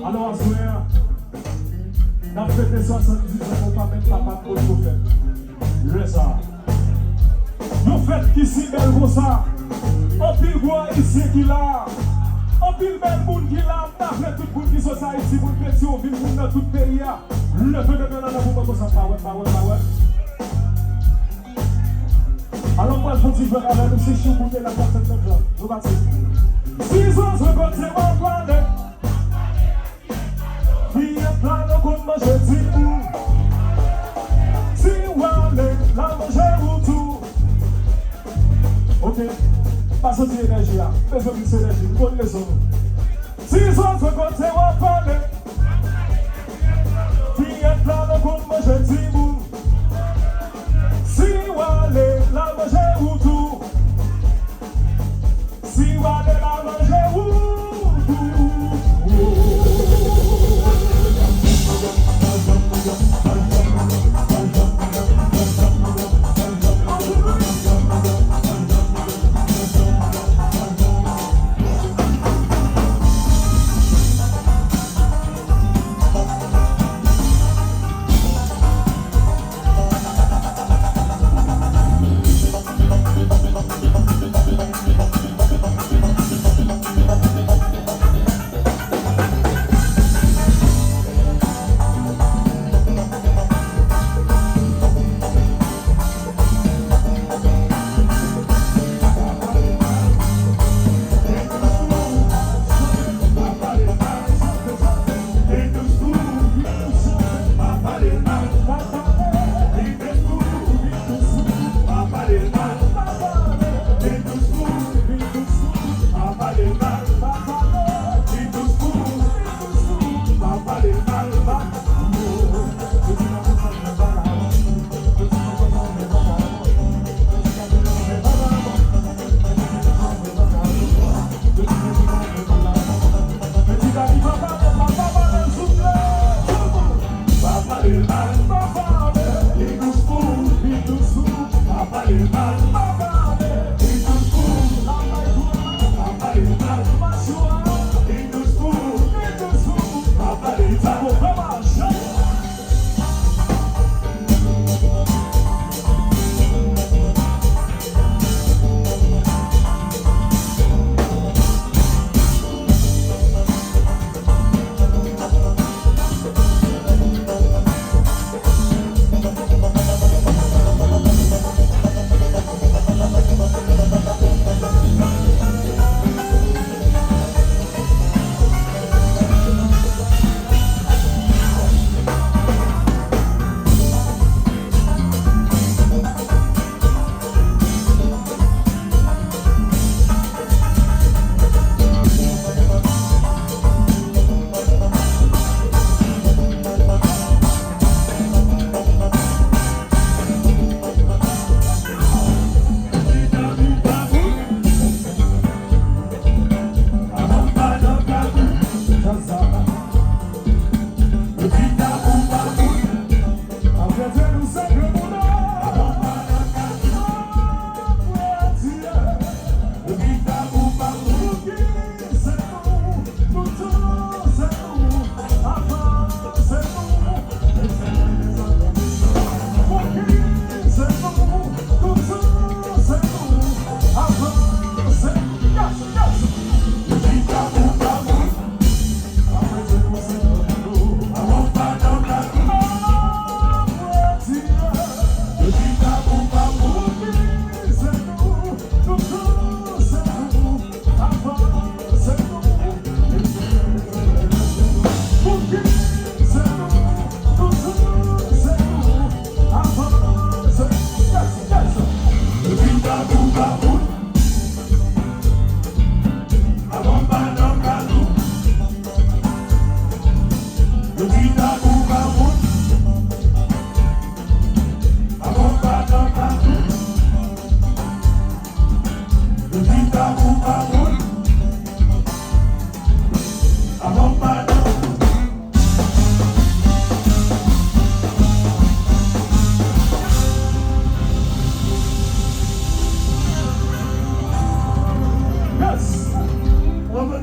Alors, à soir, on a fait des 70 ans pour pas mettre papa pour le faire. Je ça. Nous faites qui si belle comme ça. On pile bois ici qui là. On pile belle monde qui là. On a fait tout le monde qui sont ça ici pour le pression. Ville monde dans tout le pays. Le feu de dans la boue comme ça. Pas ouais. Alors moi je dis que avec nous c'est chaud pour la personne de là. Vous partez. 6 ans je compte c'est mon planète. Puis un plan comme moi je dis où. Si Wale la manger ou tout. Ok. Pas sortir énergie là. Fais sortir cette énergie. Vous connaissez ça. 6 ans je compte c'est mon planète. Puis un plan comme moi je dis où. Si Wale la manger ou tout. Si Wale la manger ou tout.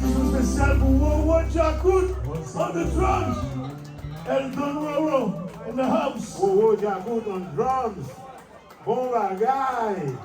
édition spéciale pour Wowo Jacout on the drums. Eldon Wowo in the house. Wowo Jacout on drums. Bon bagay.